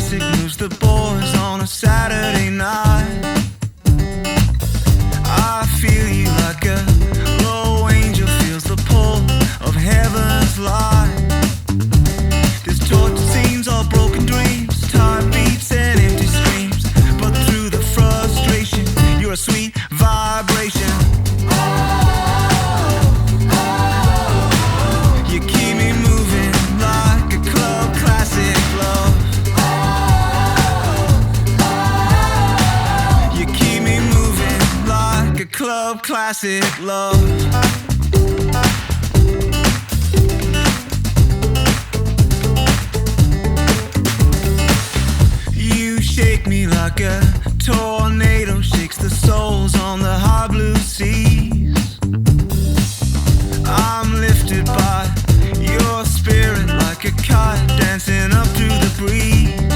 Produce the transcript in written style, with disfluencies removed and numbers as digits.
classic moves the boys on a Saturday night. I feel you like a low angel feels the pull of heaven's light. This tortured scenes all broken dreams, tired beats and empty screams, but through the frustration you're a sweet vibration. You keep me moving like a club classic love. You keep me moving like a club classic love. Shake me like a tornado shakes the souls on the high blue seas. I'm lifted by your spirit like a kite dancing up through the breeze.